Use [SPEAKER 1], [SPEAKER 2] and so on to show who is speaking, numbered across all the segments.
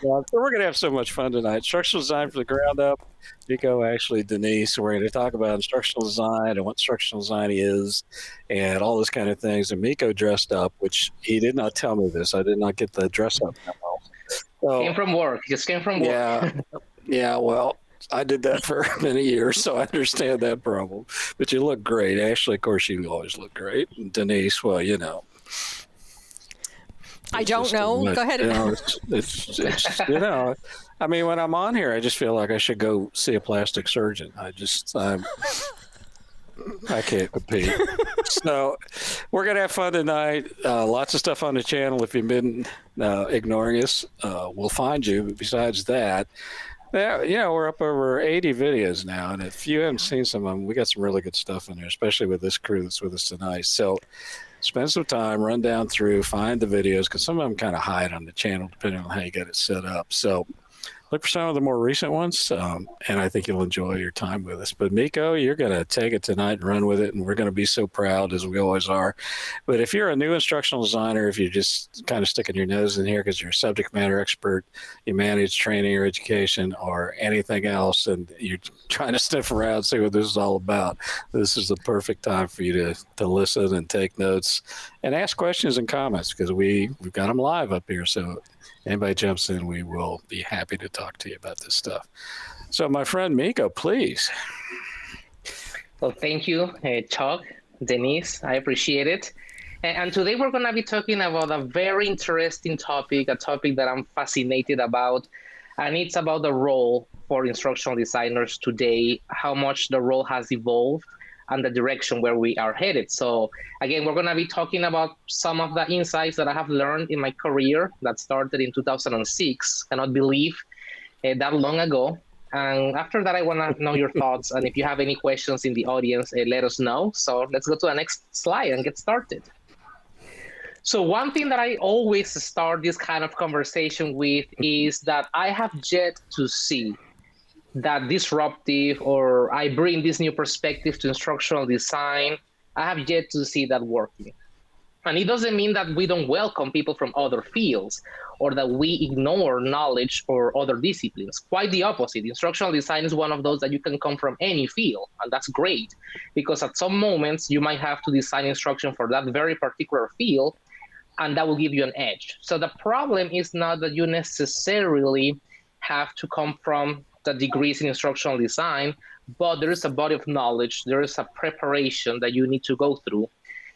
[SPEAKER 1] So we're going to have so much fun tonight. Instructional design from the ground up. Miko, actually, Dennise. We're going to talk about instructional design and what instructional design is and all those kind of things. And Miko dressed up, which he did not tell me this. I did not get the dress up memo. So,
[SPEAKER 2] came from work. Just came from work.
[SPEAKER 1] Yeah, well, I did that for many years, so I understand that problem. But you look great. Ashley, of course, you always look great. And Dennise, well, you know.
[SPEAKER 3] I don't know. Go ahead.
[SPEAKER 1] You know, it's you know, I mean, when I'm on here, I just feel like I should go see a plastic surgeon. I can't compete. So we're going to have fun tonight. Lots of stuff on the channel. If you've been ignoring us, we'll find you. But besides that, we're up over 80 videos now. And if you haven't seen some of them, we got some really good stuff in there, especially with this crew that's with us tonight. So spend some time, run down through, find the videos, because some of them kind of hide on the channel depending on how you get it set up. So look for some of the more recent ones, and I think you'll enjoy your time with us. But Miko, you're going to take it tonight and run with it, and we're going to be so proud, as we always are. But if you're a new instructional designer, if you're just kind of sticking your nose in here because you're a subject matter expert, you manage training or education or anything else, and you're trying to sniff around, see what this is all about, this is the perfect time for you to listen and take notes and ask questions and comments, because we've got them live up here. So anybody jumps in, we will be happy to talk to you about this stuff. So my friend Miko, please.
[SPEAKER 2] Well, thank you, Chuck, Dennise. I appreciate it. And today we're going to be talking about a very interesting topic, a topic that I'm fascinated about. And it's about the role for instructional designers today, how much the role has evolved, and the direction where we are headed. So again, we're going to be talking about some of the insights that I have learned in my career that started in 2006. Cannot believe that long ago. And after that, I want to know your thoughts. And if you have any questions in the audience, let us know. So let's go to the next slide and get started. So one thing that I always start this kind of conversation with is that I have yet to see that disruptive, or I bring this new perspective to instructional design. I have yet to see that working. And it doesn't mean that we don't welcome people from other fields or that we ignore knowledge or other disciplines. Quite the opposite. Instructional design is one of those that you can come from any field, and that's great, because at some moments you might have to design instruction for that very particular field, and that will give you an edge. So the problem is not that you necessarily have to come from the degrees in instructional design, but there is a body of knowledge, there is a preparation that you need to go through.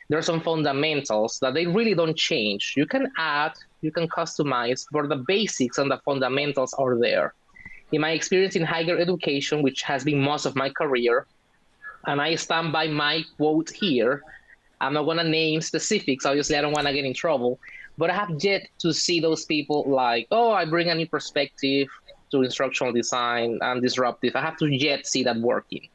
[SPEAKER 2] There are some fundamentals that they really don't change. You can add, you can customize, but the basics and the fundamentals are there. In my experience in higher education, which has been most of my career, and I stand by my quote here, I'm not gonna name specifics, obviously I don't wanna get in trouble, but I have yet to see those people like, oh, I bring a new perspective to instructional design and disruptive. I have to yet see that working.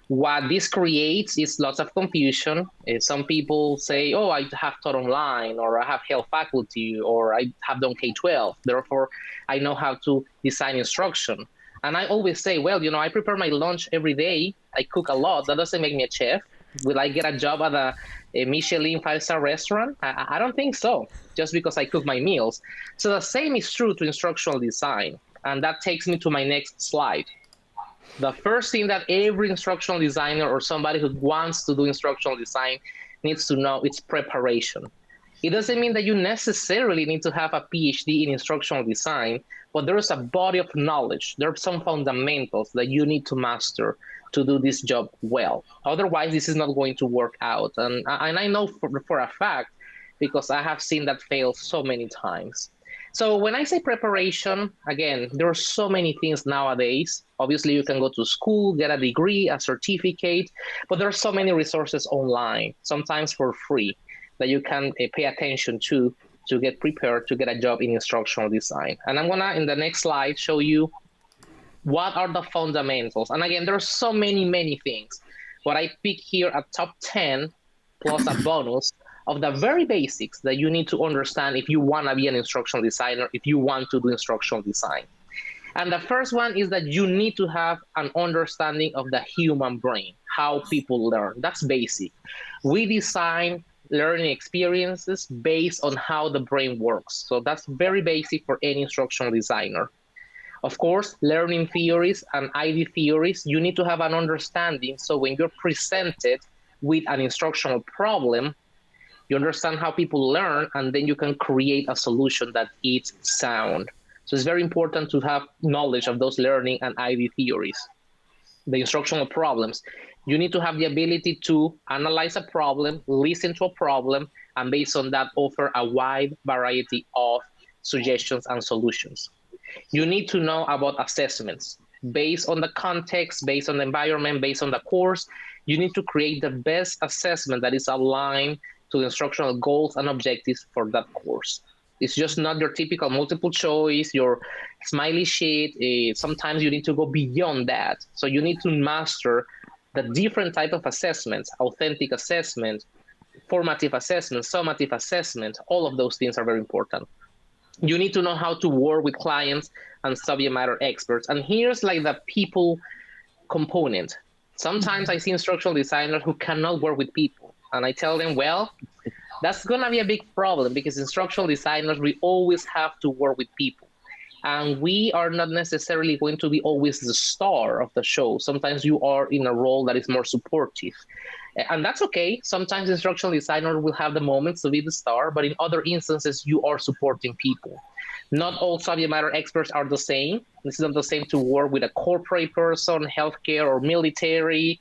[SPEAKER 2] What this creates is lots of confusion. Some people say, oh, I have taught online, or I have held faculty, or I have done K-12. Therefore, I know how to design instruction. And I always say, well, I prepare my lunch every day. I cook a lot. That doesn't make me a chef. Will I get a job at a Michelin 5-star restaurant? I don't think so, just because I cook my meals. So the same is true to instructional design. And that takes me to my next slide. The first thing that every instructional designer or somebody who wants to do instructional design needs to know is preparation. It doesn't mean that you necessarily need to have a PhD in instructional design, but there is a body of knowledge. There are some fundamentals that you need to master to do this job well. Otherwise, this is not going to work out. And I know for a fact, because I have seen that fail so many times. So when I say preparation, again, there are so many things nowadays. Obviously, you can go to school, get a degree, a certificate, but there are so many resources online, sometimes for free, that you can pay attention to get prepared to get a job in instructional design. And I'm gonna, in the next slide, show you what are the fundamentals. And again, there are so many things, but I pick here a top 10 plus a bonus of the very basics that you need to understand if you want to be an instructional designer, if you want to do instructional design. And the first one is that you need to have an understanding of the human brain, how people learn. That's basic. We design learning experiences based on how the brain works. So that's very basic for any instructional designer. Of course, learning theories and ID theories, you need to have an understanding. So when you're presented with an instructional problem, you understand how people learn, and then you can create a solution that is sound. So it's very important to have knowledge of those learning and ID theories. The instructional problems, you need to have the ability to analyze a problem, listen to a problem, and based on that, offer a wide variety of suggestions and solutions. You need to know about assessments. Based on the context, based on the environment, based on the course, you need to create the best assessment that is aligned to the instructional goals and objectives for that course. It's just not your typical multiple choice, your smiley sheet. Sometimes you need to go beyond that. So you need to master the different type of assessments, authentic assessment, formative assessment, summative assessment. All of those things are very important. You need to know how to work with clients and subject matter experts. And here's like the people component. Sometimes I see instructional designers who cannot work with people. And I tell them, well, that's going to be a big problem because instructional designers, we always have to work with people. And we are not necessarily going to be always the star of the show. Sometimes you are in a role that is more supportive. And that's okay. Sometimes instructional designers will have the moments to be the star, but in other instances, you are supporting people. Not all subject matter experts are the same. It's not the same to work with a corporate person, healthcare or military,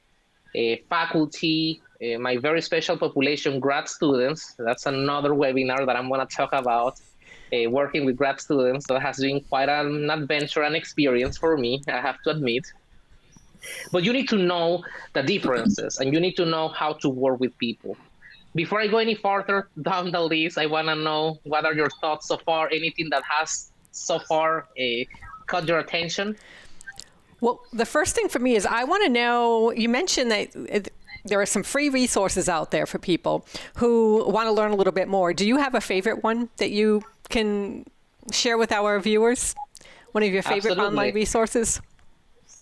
[SPEAKER 2] faculty, my very special population, grad students. That's another webinar that I'm going to talk about, working with grad students. So it has been quite an adventure and experience for me, I have to admit. But you need to know the differences, and you need to know how to work with people. Before I go any further down the list, I want to know what are your thoughts so far, anything that has so far caught your attention?
[SPEAKER 3] Well, the first thing for me is I want to know, you mentioned that there are some free resources out there for people who want to learn a little bit more. Do you have a favorite one that you can share with our viewers? One of your favorite
[SPEAKER 2] Absolutely.
[SPEAKER 3] Online resources?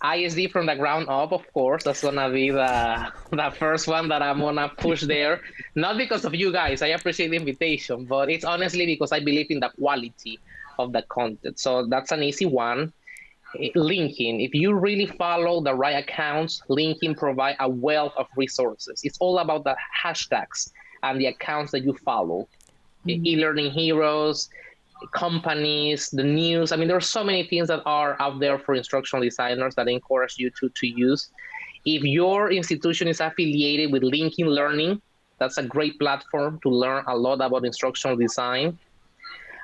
[SPEAKER 2] ISD from the ground up, of course. That's going to be the first one that I'm going to push there. Not because of you guys. I appreciate the invitation, but it's honestly because I believe in the quality of the content. So that's an easy one. LinkedIn. If you really follow the right accounts, LinkedIn provide a wealth of resources. It's all about the hashtags and the accounts that you follow. E-learning heroes, companies, the news. I mean, there are so many things that are out there for instructional designers that I encourage you to use. If your institution is affiliated with LinkedIn Learning, that's a great platform to learn a lot about instructional design.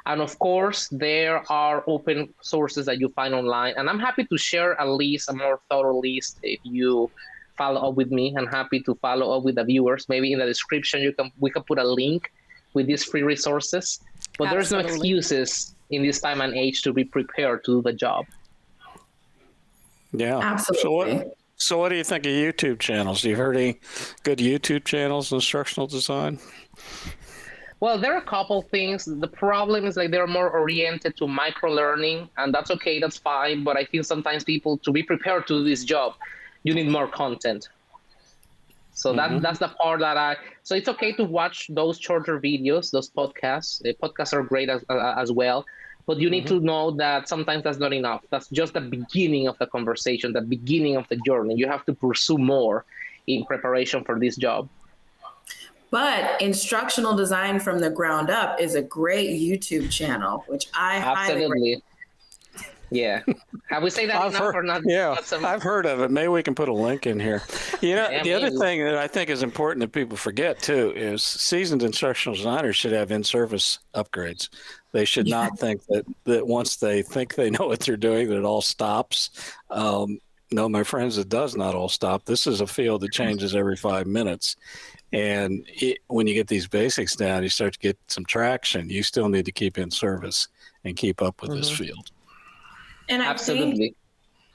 [SPEAKER 2] And of course, there are open sources that you find online. And I'm happy to share a list, a more thorough list, if you follow up with me. I'm happy to follow up with the viewers. Maybe in the description, we can put a link with these free resources. But there's no excuses in this time and age to be prepared to do the job.
[SPEAKER 1] Yeah.
[SPEAKER 4] Absolutely.
[SPEAKER 1] So what do you think of YouTube channels? You heard any good YouTube channels, instructional design?
[SPEAKER 2] Well, there are a couple things. The problem is like they're more oriented to micro-learning, and that's okay, that's fine. But I think sometimes people, to be prepared to do this job, you need more content. So that's the part that so it's okay to watch those shorter videos, those podcasts. Podcasts are great as well. But you need to know that sometimes that's not enough. That's just the beginning of the conversation, the beginning of the journey. You have to pursue more in preparation for this job.
[SPEAKER 4] But Instructional Design from the Ground Up is a great YouTube channel, which I highly recommend.
[SPEAKER 2] Yeah. Have we said that enough or not?
[SPEAKER 1] Yeah, I've heard of it. Maybe we can put a link in here. You know, the other thing that I think is important that people forget, too, is seasoned instructional designers should have in-service upgrades. They should not think that once they think they know what they're doing, that it all stops. No, my friends, it does not all stop. This is a field that changes every 5 minutes. And when you get these basics down, you start to get some traction. You still need to keep in service and keep up with this field.
[SPEAKER 4] And I think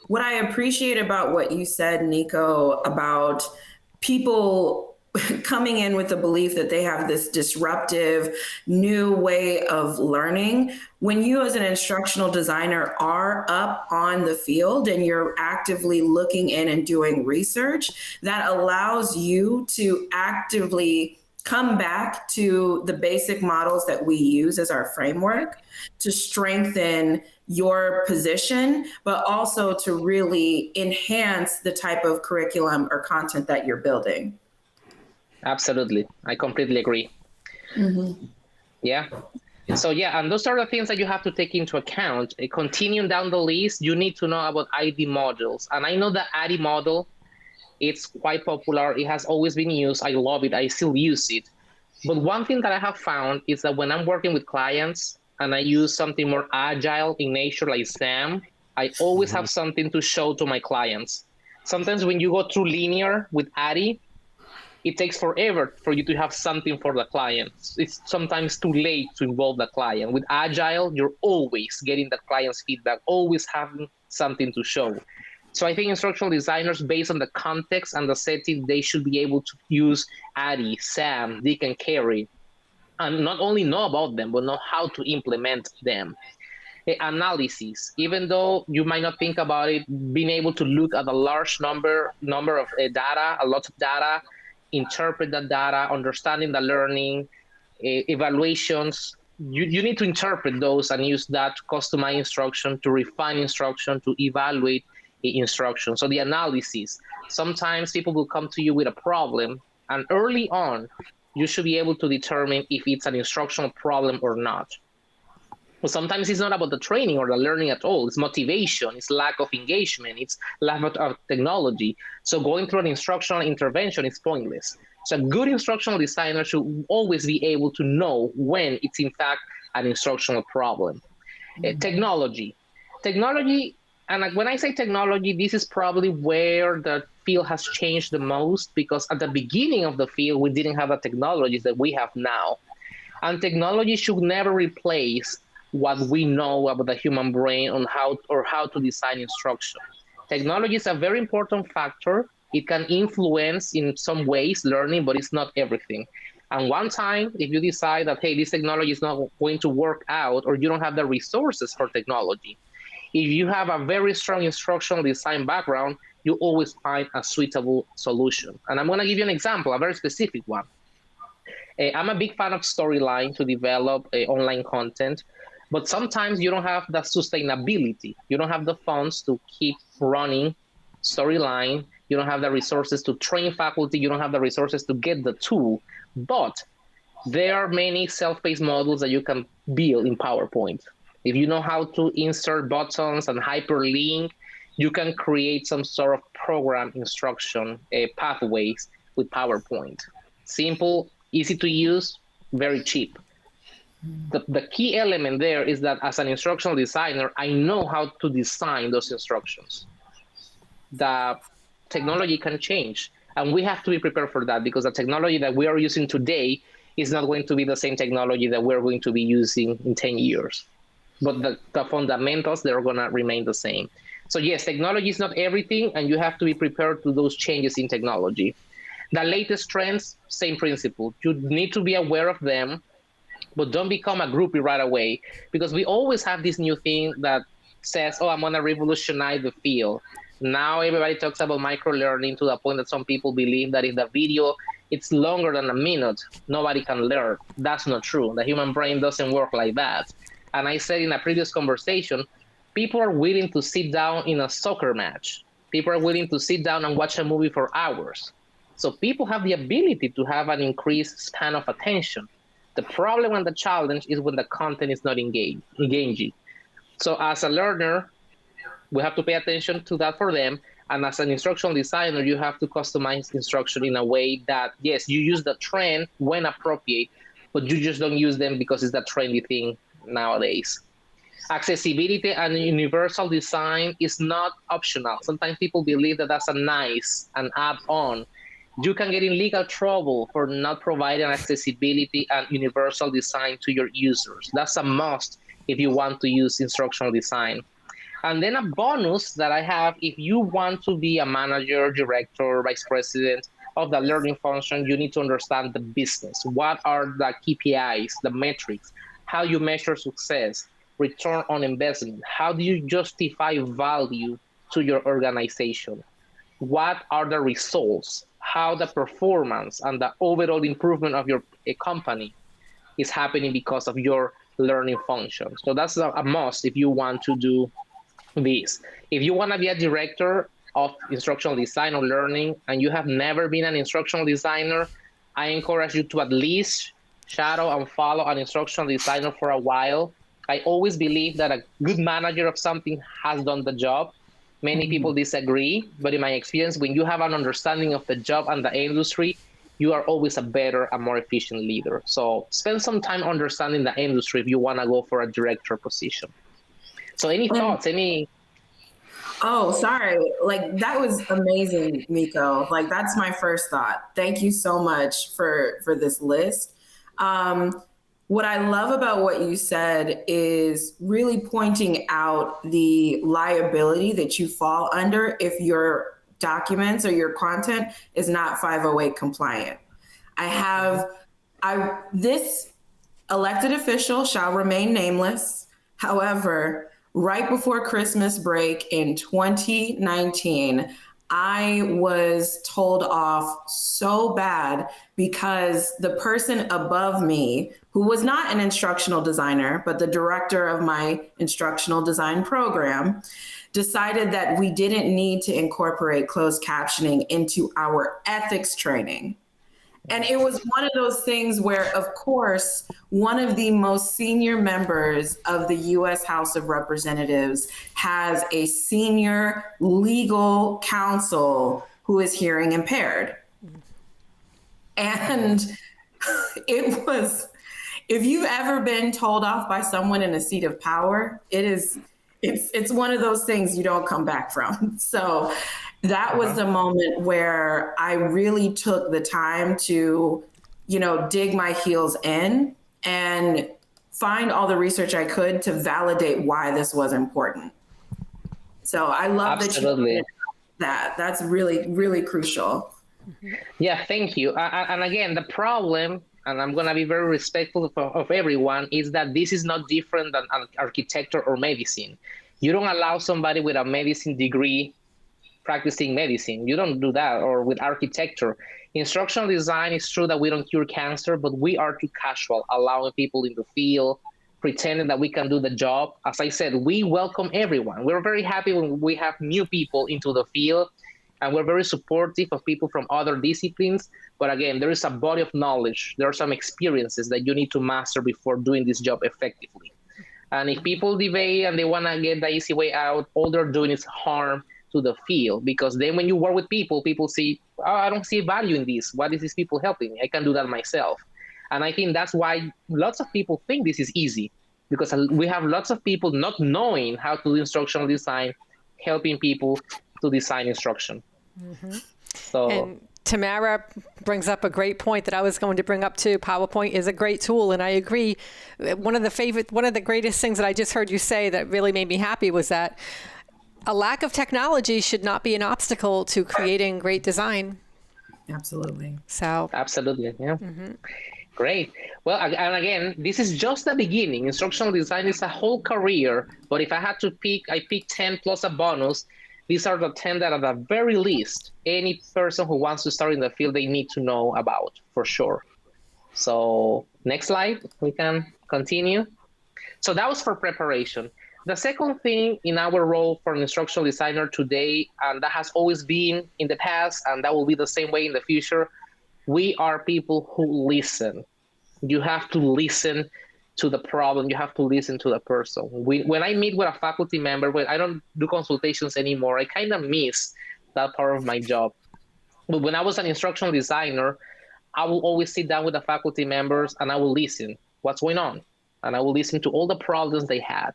[SPEAKER 4] what I appreciate about what you said, Nico, about people coming in with the belief that they have this disruptive new way of learning, when you as an instructional designer are up on the field and you're actively looking in and doing research, that allows you to actively come back to the basic models that we use as our framework to strengthen your position, but also to really enhance the type of curriculum or content that you're building.
[SPEAKER 2] Absolutely. I completely agree. Mm-hmm. Yeah. So yeah, and those are the things that you have to take into account. Continuing down the list, you need to know about ID models. And I know the ID model, it's quite popular. It has always been used. I love it. I still use it. But one thing that I have found is that when I'm working with clients and I use something more agile in nature like SAM, I always have something to show to my clients. Sometimes when you go through linear with ADDIE, it takes forever for you to have something for the client. It's sometimes too late to involve the client. With Agile, you're always getting the client's feedback, always having something to show. So I think instructional designers, based on the context and the setting, they should be able to use ADDIE, SAM, Dick and Carry, and not only know about them, but know how to implement them. Analysis, even though you might not think about it, being able to look at a large number of data, a lot of data, interpret the data, understanding the learning, evaluations. You need to interpret those and use that to customize instruction, to refine instruction, to evaluate the instruction. So the analysis, sometimes people will come to you with a problem, and early on, you should be able to determine if it's an instructional problem or not. But sometimes it's not about the training or the learning at all. It's motivation, it's lack of engagement, it's lack of technology. So going through an instructional intervention is pointless. So a good instructional designer should always be able to know when it's in fact an instructional problem. Technology, and when I say technology, this is probably where the field has changed the most, because at the beginning of the field, we didn't have the technologies that we have now. And technology should never replace what we know about the human brain on how to design instruction. Technology is a very important factor. It can influence in some ways learning, but it's not everything. And one time, if you decide that, hey, this technology is not going to work out, or you don't have the resources for technology, if you have a very strong instructional design background, you always find a suitable solution. And I'm going to give you an example, a very specific one. I'm a big fan of storyline to develop online content. But sometimes you don't have the sustainability. You don't have the funds to keep running storyline. You don't have the resources to train faculty. You don't have the resources to get the tool. But there are many self-paced models that you can build in PowerPoint. If you know how to insert buttons and hyperlink, you can create some sort of program instruction pathways with PowerPoint. Simple, easy to use, very cheap. The key element there is that as an instructional designer, I know how to design those instructions. The technology can change, and we have to be prepared for that, because the technology that we are using today is not going to be the same technology that we're going to be using in 10 years. But the fundamentals, they're going to remain the same. So yes, technology is not everything, and you have to be prepared to those changes in technology. The latest trends, same principle. You need to be aware of them, but don't become a groupie right away, because we always have this new thing that says, oh, I'm going to revolutionize the field. Now everybody talks about micro-learning to the point that some people believe that if the video it's longer than a minute, nobody can learn. That's not true. The human brain doesn't work like that. And I said in a previous conversation, people are willing to sit down in a soccer match. People are willing to sit down and watch a movie for hours. So people have the ability to have an increased span of attention. The problem and the challenge is when the content is not engaging. So as a learner, we have to pay attention to that for them. And as an instructional designer, you have to customize instruction in a way that, yes, you use the trend when appropriate, but you just don't use them because it's the trendy thing nowadays. Accessibility and universal design is not optional. Sometimes people believe that that's an add-on. You can get in legal trouble for not providing accessibility and universal design to your users. That's a must if you want to use instructional design. And then a bonus that I have, if you want to be a manager, director, vice president of the learning function, you need to understand the business. What are the KPIs, the metrics, how you measure success, return on investment, how do you justify value to your organization? What are the results? how the performance and the overall improvement of your company is happening because of your learning function. So that's a must if you want to do this. If you want to be a director of instructional design or learning and you have never been an instructional designer, I encourage you to at least shadow and follow an instructional designer for a while. I always believe that a good manager of something has done the job. Many people disagree, but in my experience, when you have an understanding of the job and the industry, you are always a better and more efficient leader. So spend some time understanding the industry if you want to go for a director position. So any thoughts,
[SPEAKER 4] Oh, sorry. Like, that was amazing, Miko. Like, that's my first thought. Thank you so much for this list. What I love about what you said is really pointing out the liability that you fall under if your documents or your content is not 508 compliant. This elected official shall remain nameless. However, right before Christmas break in 2019, I was told off so bad because the person above me, who was not an instructional designer, but the director of my instructional design program, decided that we didn't need to incorporate closed captioning into our ethics training. And it was one of those things where, of course, one of the most senior members of the U.S. House of Representatives has a senior legal counsel who is hearing impaired. And it was, if you've ever been told off by someone in a seat of power, it's one of those things you don't come back from. So that was the moment where I really took the time to, dig my heels in and find all the research I could to validate why this was important. So I love that you did that. That's really, really crucial.
[SPEAKER 2] Yeah, thank you. And again, the problem, and I'm going to be very respectful of everyone, is that this is not different than architecture or medicine. You don't allow somebody with a medicine degree practicing medicine. You don't do that. Or with architecture. Instructional design, is true that we don't cure cancer, but we are too casual, allowing people in the field, pretending that we can do the job. As I said, we welcome everyone. We're very happy when we have new people into the field, and we're very supportive of people from other disciplines. But again, there is a body of knowledge. There are some experiences that you need to master before doing this job effectively. And if people debate and they want to get the easy way out, all they're doing is harm to the field, because then when you work with people see, oh, I don't see value in this. What is these people helping me? I can do that myself. And I think that's why lots of people think this is easy, because we have lots of people not knowing how to do instructional design, helping people to design instruction. Mm-hmm.
[SPEAKER 3] And Tamara brings up a great point that I was going to bring up too. PowerPoint is a great tool, and I agree. One of the greatest things that I just heard you say that really made me happy was that a lack of technology should not be an obstacle to creating great design.
[SPEAKER 4] Absolutely.
[SPEAKER 2] So absolutely, yeah. Mm-hmm. Great. Well, and again, this is just the beginning. Instructional design is a whole career, but if I had to pick, I picked 10 plus a bonus. These are the 10 that at the very least, any person who wants to start in the field, they need to know about for sure. So next slide, we can continue. So that was for preparation. The second thing in our role for an instructional designer today, and that has always been in the past, and that will be the same way in the future, we are people who listen. You have to listen to the problem. You have to listen to the person. When I meet with a faculty member, when I don't do consultations anymore, I kind of miss that part of my job. But when I was an instructional designer, I will always sit down with the faculty members and I will listen. What's going on? And I will listen to all the problems they had.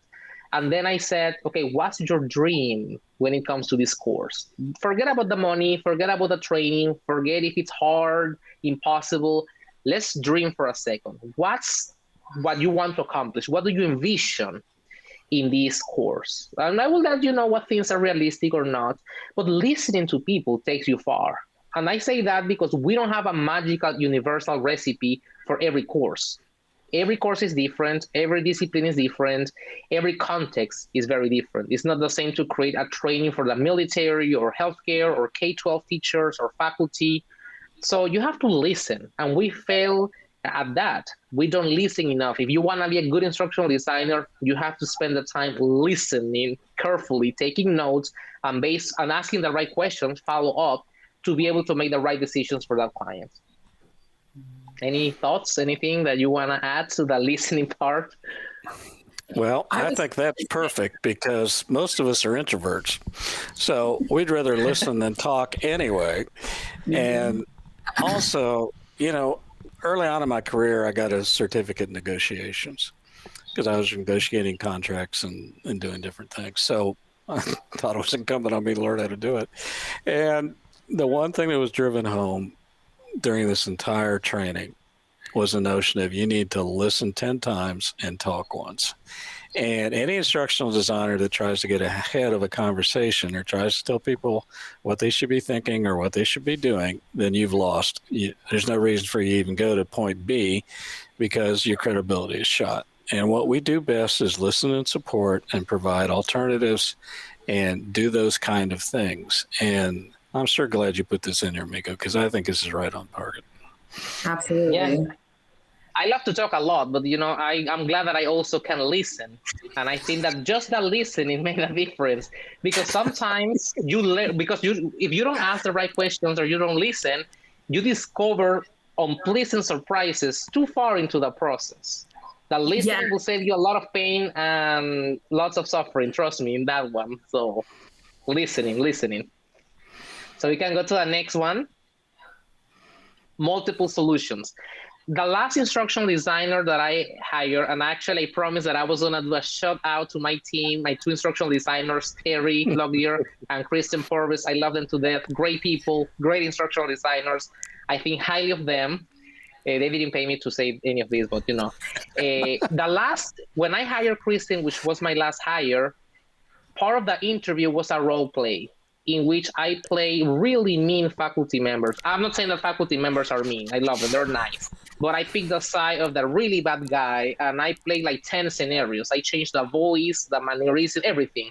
[SPEAKER 2] And then I said, okay, what's your dream when it comes to this course? Forget about the money, forget about the training, forget if it's hard, impossible. Let's dream for a second. What's what you want to accomplish? What do you envision in this course? And I will let you know what things are realistic or not, but listening to people takes you far. And I say that because we don't have a magical universal recipe for every course. Every course is different, every discipline is different, every context is very different. It's not the same to create a training for the military or healthcare or K-12 teachers or faculty So you have to listen, and we fail at that. We don't listen enough. If you want to be a good instructional designer, you have to spend the time listening carefully, taking notes, and asking the right questions, follow up, to be able to make the right decisions for that client. Any thoughts, anything that you want to add to the listening part?
[SPEAKER 1] Well, I think that's perfect because most of us are introverts. So we'd rather listen than talk anyway. And also, early on in my career, I got a certificate in negotiations because I was negotiating contracts and doing different things. So I thought it was incumbent on me to learn how to do it. And the one thing that was driven home during this entire training was the notion of you need to listen 10 times and talk once. And any instructional designer that tries to get ahead of a conversation or tries to tell people what they should be thinking or what they should be doing, then you've lost. There's no reason for you to even go to point B because your credibility is shot. And what we do best is listen and support and provide alternatives and do those kind of things. And I'm sure glad you put this in here, Miko, because I think this is right on target.
[SPEAKER 4] Absolutely.
[SPEAKER 2] Yeah. I love to talk a lot, but I'm glad that I also can listen, and I think that just the listening made a difference. Because sometimes if you don't ask the right questions or you don't listen, you discover unpleasant surprises too far into the process. The listening will save you a lot of pain and lots of suffering. Trust me in that one. So, listening. So we can go to the next one. Multiple solutions. The last instructional designer that I hired, and actually I promised that I was going to do a shout out to my team, my two instructional designers, Terry Logier and Kristen Purvis. I love them to death. Great people, great instructional designers. I think highly of them. They didn't pay me to say any of this, but when I hired Kristen, which was my last hire, part of the interview was a role play in which I play really mean faculty members. I'm not saying that faculty members are mean. I love them. They're nice. But I picked the side of the really bad guy, and I played like 10 scenarios. I changed the voice, the mannerism, everything.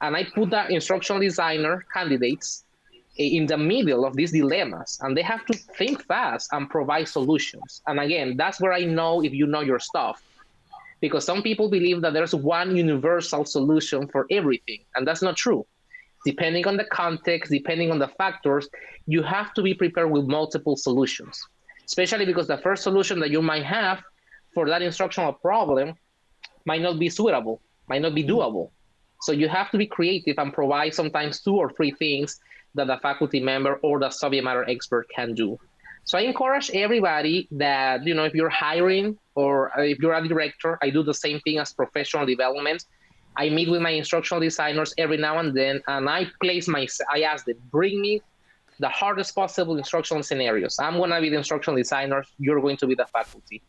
[SPEAKER 2] And I put the instructional designer candidates in the middle of these dilemmas, and they have to think fast and provide solutions. And again, that's where I know if you know your stuff. Because some people believe that there's one universal solution for everything, and that's not true. Depending on the context, depending on the factors, you have to be prepared with multiple solutions, especially because the first solution that you might have for that instructional problem might not be suitable, might not be doable. So you have to be creative and provide sometimes 2 or 3 things that the faculty member or the subject matter expert can do. So I encourage everybody that, if you're hiring or if you're a director, I do the same thing as professional development. I meet with my instructional designers every now and then, and I ask them, bring me the hardest possible instructional scenarios. I'm going to be the instructional designer. You're going to be the faculty.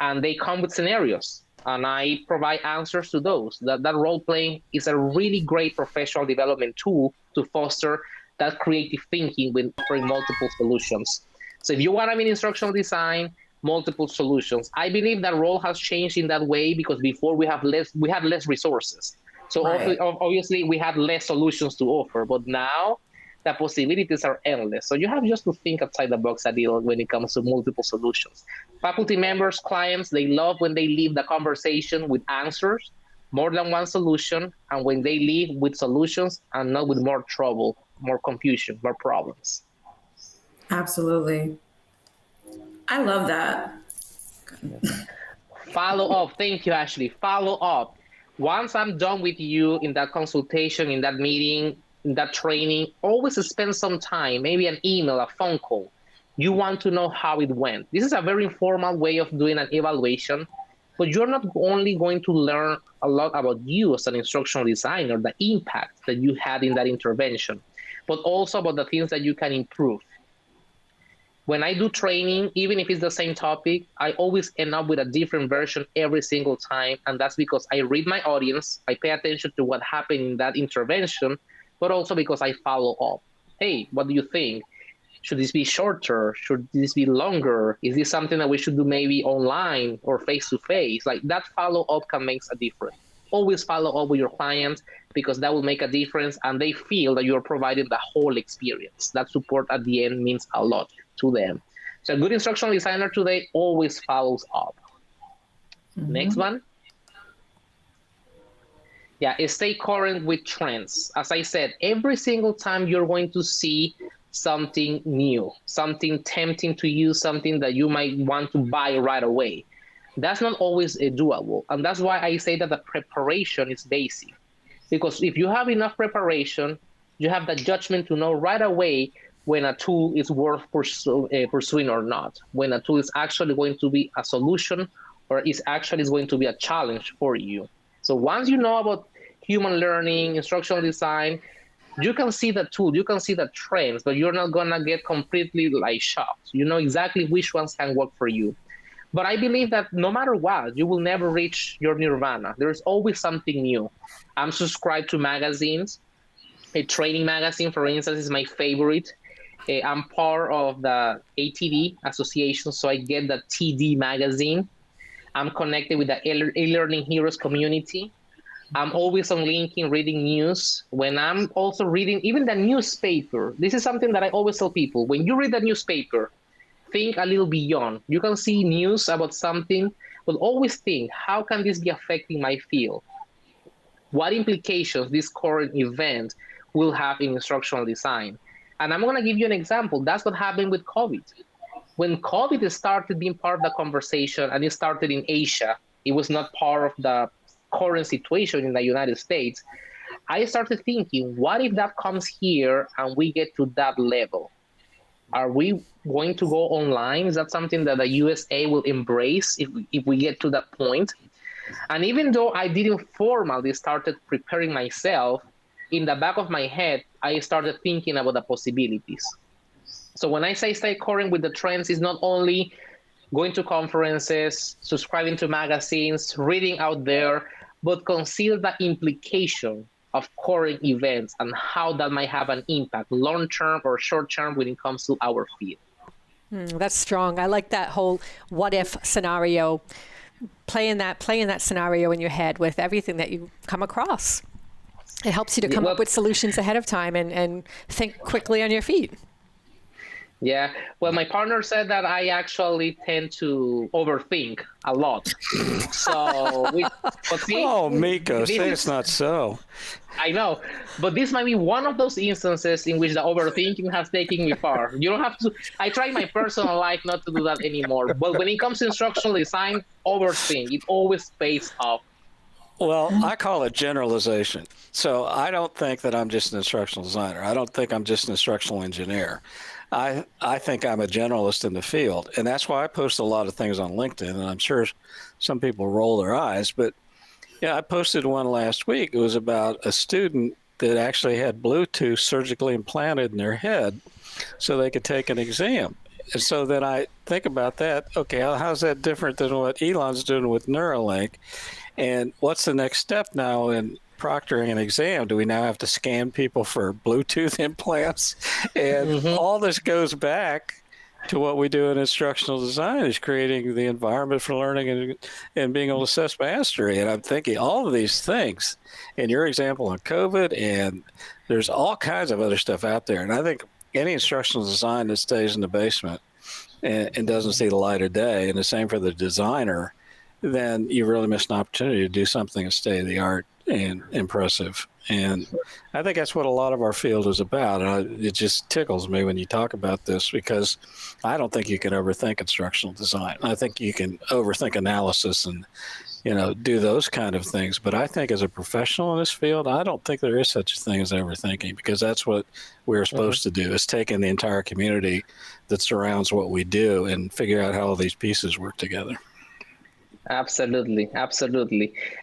[SPEAKER 2] And they come with scenarios, and I provide answers to those. That role-playing is a really great professional development tool to foster that creative thinking with offering multiple solutions. So if you want to be in instructional design, multiple solutions. I believe that role has changed in that way because before we had less resources. So obviously we had less solutions to offer, but now the possibilities are endless. So you have just to think outside the box a little when it comes to multiple solutions. Faculty members, clients, they love when they leave the conversation with answers, more than one solution, and when they leave with solutions and not with more trouble, more confusion, more problems.
[SPEAKER 4] Absolutely. I love that.
[SPEAKER 2] Follow up. Thank you, Ashley. Follow up. Once I'm done with you in that consultation, in that meeting, in that training, always spend some time, maybe an email, a phone call. You want to know how it went. This is a very informal way of doing an evaluation, but you're not only going to learn a lot about you as an instructional designer, the impact that you had in that intervention, but also about the things that you can improve. When I do training, even if it's the same topic, I always end up with a different version every single time. And that's because I read my audience, I pay attention to what happened in that intervention, but also because I follow up. Hey, what do you think? Should this be shorter? Should this be longer? Is this something that we should do maybe online or face-to-face? Like that follow-up can make a difference. Always follow up with your clients because that will make a difference, and they feel that you're providing the whole experience. That support at the end means a lot to them. So a good instructional designer today always follows up. Next one. Yeah, stay current with trends. As I said, every single time you're going to see something new, something tempting to you, something that you might want to buy right away. That's not always doable. And that's why I say that the preparation is basic. Because if you have enough preparation, you have the judgment to know right away when a tool is worth pursuing or not, when a tool is actually going to be a solution or is actually going to be a challenge for you. So once you know about human learning, instructional design, you can see the tool, you can see the trends, but you're not gonna get completely shocked. You know exactly which ones can work for you. But I believe that no matter what, you will never reach your nirvana. There's always something new. I'm subscribed to magazines. A training magazine, for instance, is my favorite. I'm part of the ATD association, so I get the TD magazine. I'm connected with the e-learning heroes community. I'm always on LinkedIn reading news. When I'm also reading even the newspaper, this is something that I always tell people. When you read the newspaper, think a little beyond. You can see news about something, but always think, how can this be affecting my field? What implications this current event will have in instructional design? And I'm going to give you an example. That's what happened with COVID. When COVID started being part of the conversation, and it started in Asia, it was not part of the current situation in the United States, I started thinking, what if that comes here and we get to that level? Are we going to go online? Is that something that the USA will embrace if we get to that point? And even though I didn't formally started preparing myself, in the back of my head, I started thinking about the possibilities. So when I say stay current with the trends, it's not only going to conferences, subscribing to magazines, reading out there, but consider the implication of current events and how that might have an impact, long-term or short-term, when it comes to our field.
[SPEAKER 3] That's strong. I like that whole what-if scenario, playing that scenario in your head with everything that you come across. It helps you to come up with solutions ahead of time and think quickly on your feet.
[SPEAKER 2] Yeah, well, my partner said that I actually tend to overthink a lot. So,
[SPEAKER 1] oh, Miko, say it's not so.
[SPEAKER 2] I know, but this might be one of those instances in which the overthinking has taken me far. You don't have to. I try in my personal life not to do that anymore. But when it comes to instructional design, overthink. It always pays off.
[SPEAKER 1] Well, I call it generalization. So I don't think that I'm just an instructional designer. I don't think I'm just an instructional engineer. I think I'm a generalist in the field, and that's why I post a lot of things on LinkedIn, and I'm sure some people roll their eyes, but yeah, I posted one last week. It was about a student that actually had Bluetooth surgically implanted in their head so they could take an exam. And so then I think about that, okay, how's that different than what Elon's doing with Neuralink? And what's the next step now in proctoring an exam? Do we now have to scan people for Bluetooth implants? And all this goes back to what we do in instructional design, is creating the environment for learning and being able to assess mastery. And I'm thinking all of these things, in your example on COVID, and there's all kinds of other stuff out there. And I think any instructional design that stays in the basement and doesn't see the light of day, and the same for the designer, then you really miss an opportunity to do something that's state-of-the-art and impressive. And I think that's what a lot of our field is about. It just tickles me when you talk about this, because I don't think you can overthink instructional design. I think you can overthink analysis and, do those kind of things. But I think as a professional in this field, I don't think there is such a thing as overthinking, because that's what we're supposed to do, is take in the entire community that surrounds what we do and figure out how all these pieces work together.
[SPEAKER 2] Absolutely.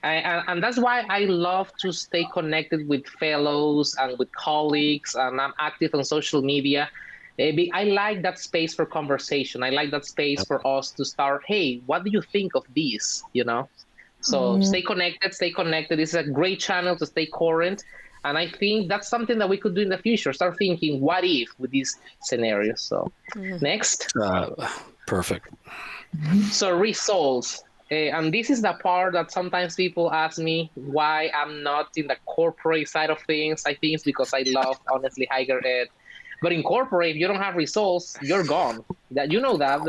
[SPEAKER 2] And that's why I love to stay connected with fellows and with colleagues, and I'm active on social media. I like that space for conversation. I like that space for us to start, hey, what do you think of this? So stay connected. This is a great channel to stay current. And I think that's something that we could do in the future. Start thinking, what if, with these scenarios. So next.
[SPEAKER 1] Perfect.
[SPEAKER 2] So results. And this is the part that sometimes people ask me why I'm not in the corporate side of things. I think it's because I love, honestly, higher ed. But in corporate, if you don't have results, you're gone. That you know that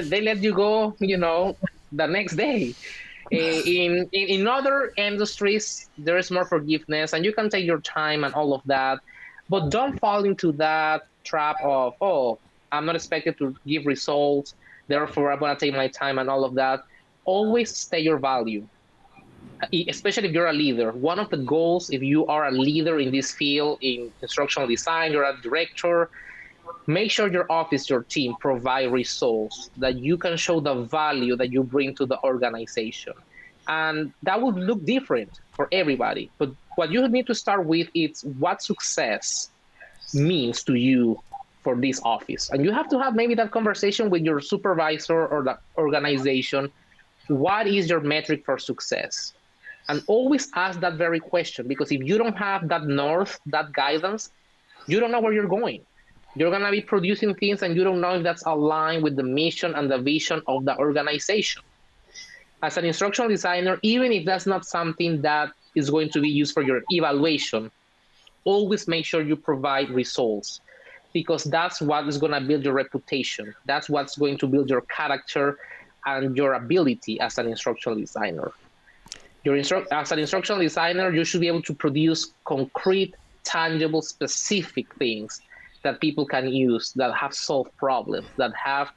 [SPEAKER 2] they let you go, the next day. In other industries, there is more forgiveness, and you can take your time and all of that. But don't fall into that trap of, oh, I'm not expected to give results, therefore I'm going to take my time and all of that. Always stay your value, especially if you're a leader. One of the goals, if you are a leader in this field, in instructional design, you're a director, make sure your office, your team provide results that you can show the value that you bring to the organization. And that would look different for everybody. But what you need to start with is what success means to you for this office. And you have to have maybe that conversation with your supervisor or the organization. What is your metric for success? And always ask that very question, because if you don't have that north, that guidance, you don't know where you're going. You're going to be producing things and you don't know if that's aligned with the mission and the vision of the organization. As an instructional designer, even if that's not something that is going to be used for your evaluation, always make sure you provide results, because that's what is going to build your reputation. That's what's going to build your character and your ability as an instructional designer. As an instructional designer, you should be able to produce concrete, tangible, specific things that people can use, that have solved problems, that have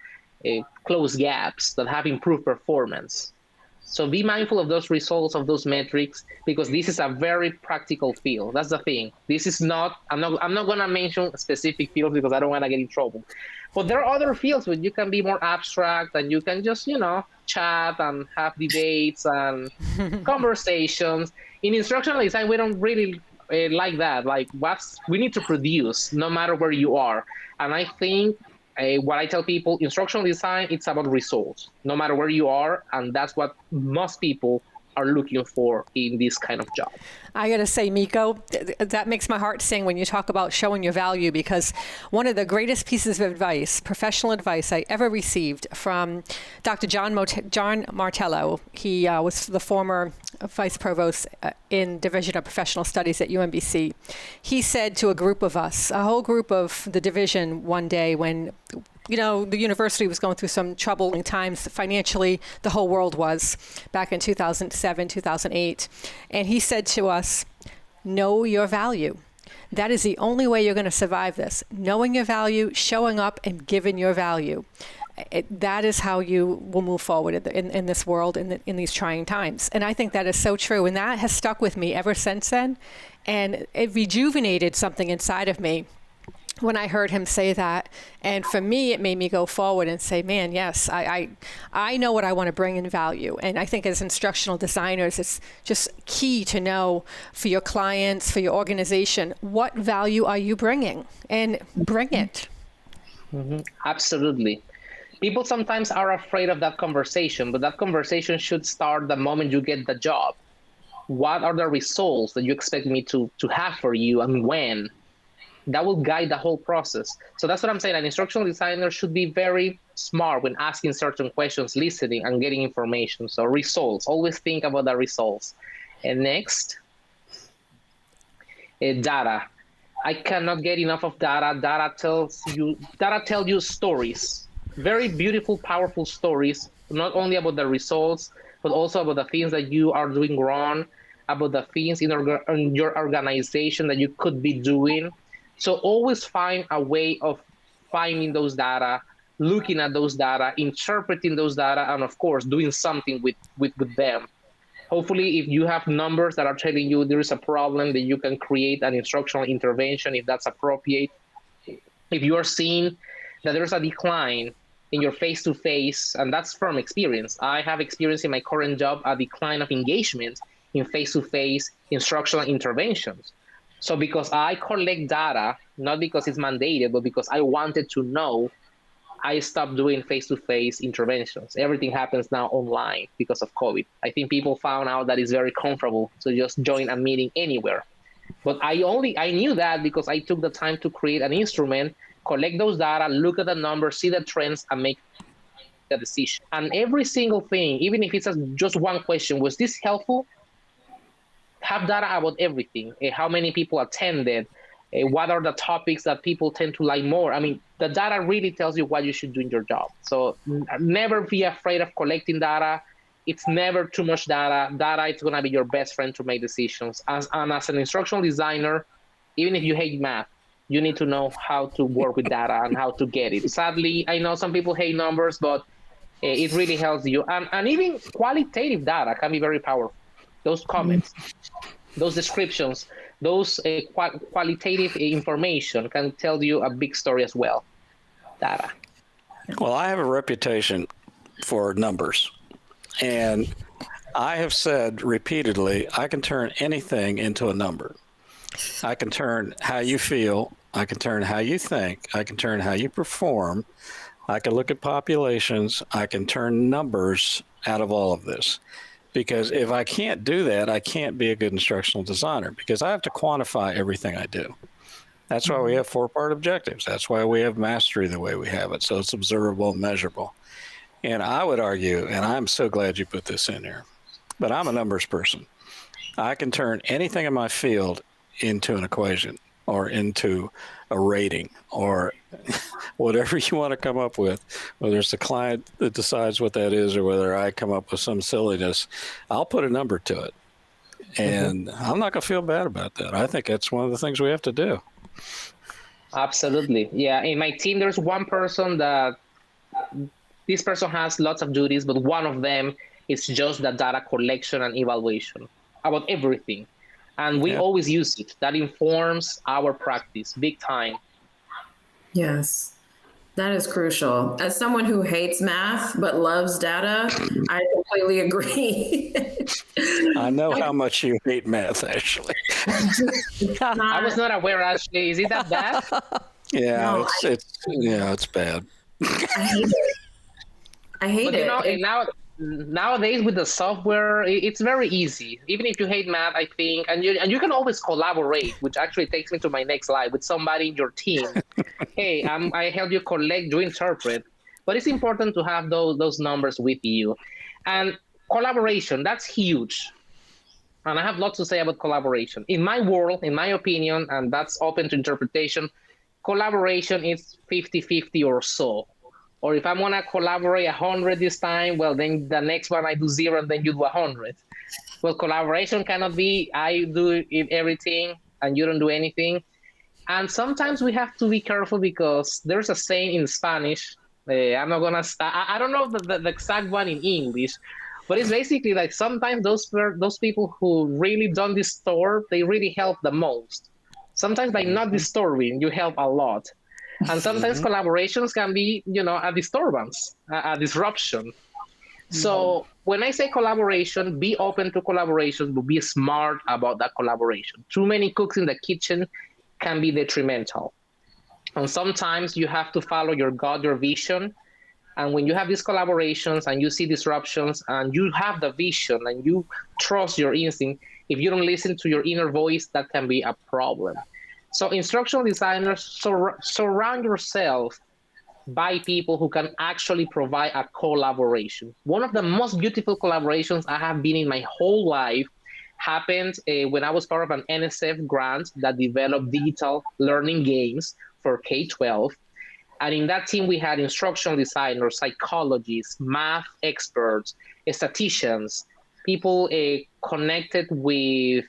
[SPEAKER 2] closed gaps, that have improved performance. So be mindful of those results, of those metrics, because this is a very practical field. That's the thing. This is not, I'm not going to mention specific fields because I don't want to get in trouble. But there are other fields where you can be more abstract and you can just, chat and have debates and conversations. In instructional design, we don't really like that. Like, we need to produce no matter where you are. And I think what I tell people, instructional design, it's about results, no matter where you are. And that's what most people are looking for in this kind of job.
[SPEAKER 3] I got to say, Miko, that makes my heart sing when you talk about showing your value, because one of the greatest pieces of advice, professional advice I ever received from Dr. John Martello. He was the former vice provost in Division of Professional Studies at UMBC. He said to a group of us, a whole group of the division, one day when the university was going through some troubling times financially, the whole world was, back in 2007, 2008. And he said to us, know your value. That is the only way you're going to survive this. Knowing your value, showing up, and giving your value. That is how you will move forward in this world, in these trying times. And I think that is so true. And that has stuck with me ever since then. And it rejuvenated something inside of me when I heard him say that. And for me, it made me go forward and say, man, yes, I know what I want to bring in value. And I think as instructional designers, it's just key to know for your clients, for your organization, what value are you bringing? And bring it.
[SPEAKER 2] Mm-hmm. Absolutely. People sometimes are afraid of that conversation, but that conversation should start the moment you get the job. What are the results that you expect me to have for you, and when? That will guide the whole process. So that's what I'm saying. An instructional designer should be very smart when asking certain questions, listening and getting information. So results, always think about the results. And next, data. I cannot get enough of data. Data tells you stories, very beautiful, powerful stories, not only about the results, but also about the things that you are doing wrong, about the things in your organization that you could be doing. So always find a way of finding those data, looking at those data, interpreting those data, and of course, doing something with them. Hopefully, if you have numbers that are telling you there is a problem, that you can create an instructional intervention if that's appropriate. If you are seeing that there's a decline in your face-to-face, and that's from experience. I have experienced in my current job a decline of engagement in face-to-face instructional interventions. So because I collect data, not because it's mandated, but because I wanted to know, I stopped doing face-to-face interventions. Everything happens now online because of COVID. I think people found out that it's very comfortable to just join a meeting anywhere. But I knew that because I took the time to create an instrument, collect those data, look at the numbers, see the trends, and make a decision. And every single thing, even if it's just one question, was this helpful? Have data about everything. How many people attended? What are the topics that people tend to like more? I mean, the data really tells you what you should do in your job. So never be afraid of collecting data. It's never too much data. Data is going to be your best friend to make decisions. As an instructional designer, even if you hate math, you need to know how to work with data and how to get it. Sadly, I know some people hate numbers, but it really helps you. And even qualitative data can be very powerful. Those comments, those descriptions, those qualitative information can tell you a big story as well. Data.
[SPEAKER 1] Well, I have a reputation for numbers. And I have said repeatedly, I can turn anything into a number. I can turn how you feel. I can turn how you think. I can turn how you perform. I can look at populations. I can turn numbers out of all of this. Because if I can't do that, I can't be a good instructional designer because I have to quantify everything I do. That's why we have 4-part objectives. That's why we have mastery the way we have it. So it's observable and measurable. And I would argue, and I'm so glad you put this in here, but I'm a numbers person. I can turn anything in my field into an equation or into a rating or whatever you want to come up with, whether it's the client that decides what that is or whether I come up with some silliness, I'll put a number to it. And I'm not going to feel bad about that. I think that's one of the things we have to do.
[SPEAKER 2] Absolutely. Yeah. In my team, there's one person that this person has lots of duties, but one of them is just the data collection and evaluation about everything. And we always use it. That informs our practice big time.
[SPEAKER 4] Yes, that is crucial. As someone who hates math but loves data, I completely agree.
[SPEAKER 1] I know how much you hate math, actually.
[SPEAKER 2] I was not aware, actually. Is it that bad?
[SPEAKER 1] Yeah,
[SPEAKER 4] No,
[SPEAKER 1] it's bad.
[SPEAKER 4] I hate it. I hate it.
[SPEAKER 2] Nowadays with the software, it's very easy. Even if you hate math, I think, and you can always collaborate, which actually takes me to my next slide, with somebody in your team. Hey, I help you collect, you interpret. But it's important to have those numbers with you. And collaboration, that's huge. And I have lots to say about collaboration. In my world, in my opinion, and that's open to interpretation, collaboration is 50-50 or so. Or if I'm going to collaborate 100 this time, well, then the next one I do 0 and then you do 100. Well, collaboration cannot be I do everything and you don't do anything. And sometimes we have to be careful because there's a saying in Spanish. I'm not going to start. I don't know the exact one in English, but it's basically like sometimes those people who really don't disturb, they really help the most. Sometimes by not disturbing, you help a lot. And sometimes collaborations can be, a disturbance, a disruption. So when I say collaboration, be open to collaboration, but be smart about that collaboration. Too many cooks in the kitchen can be detrimental. And sometimes you have to follow your gut, your vision. And when you have these collaborations and you see disruptions and you have the vision and you trust your instinct, if you don't listen to your inner voice, that can be a problem. So instructional designers, surround yourself by people who can actually provide a collaboration. One of the most beautiful collaborations I have been in my whole life happened when I was part of an NSF grant that developed digital learning games for K-12. And in that team, we had instructional designers, psychologists, math experts, statisticians, people connected with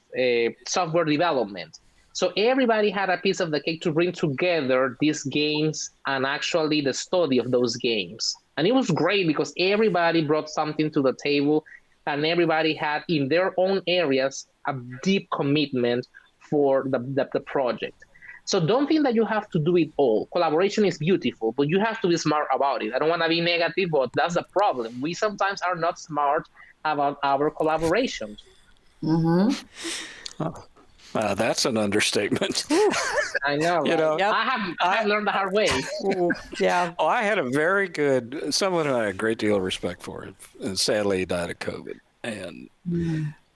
[SPEAKER 2] software development. So everybody had a piece of the cake to bring together these games and actually the study of those games. And it was great because everybody brought something to the table and everybody had in their own areas a deep commitment for the project. So don't think that you have to do it all. Collaboration is beautiful, but you have to be smart about it. I don't want to be negative, but that's the problem. We sometimes are not smart about our collaborations.
[SPEAKER 4] Mm-hmm.
[SPEAKER 1] Oh. That's an understatement.
[SPEAKER 2] I know. Right? I have learned the hard way.
[SPEAKER 3] Yeah.
[SPEAKER 1] Oh, I had a very good, someone who I had a great deal of respect for, and sadly he died of COVID.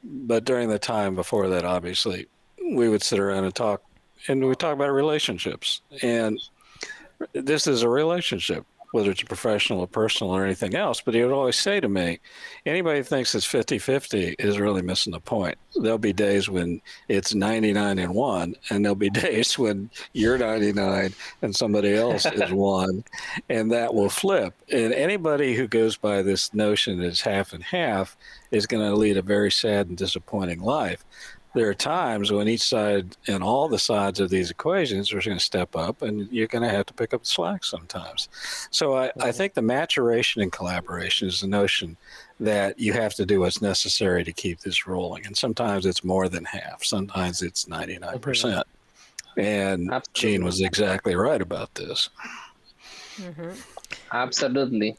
[SPEAKER 1] But during the time before that, obviously, we would sit around and talk, and we talk about relationships. And this is a relationship. whether it's professional or personal or anything else. But he would always say to me, anybody who thinks it's 50-50 is really missing the point. There'll be days when it's 99-1, and there'll be days when you're 99 and somebody else is 1, and that will flip. And anybody who goes by this notion that it's half and half is going to lead a very sad and disappointing life. There are times when each side and all the sides of these equations are going to step up, and you're going to have to pick up the slack sometimes. So I think the maturation and collaboration is the notion that you have to do what's necessary to keep this rolling. And sometimes it's more than half. Sometimes it's 99%. And
[SPEAKER 2] Absolutely.
[SPEAKER 1] Gene was exactly right about this.
[SPEAKER 2] Absolutely.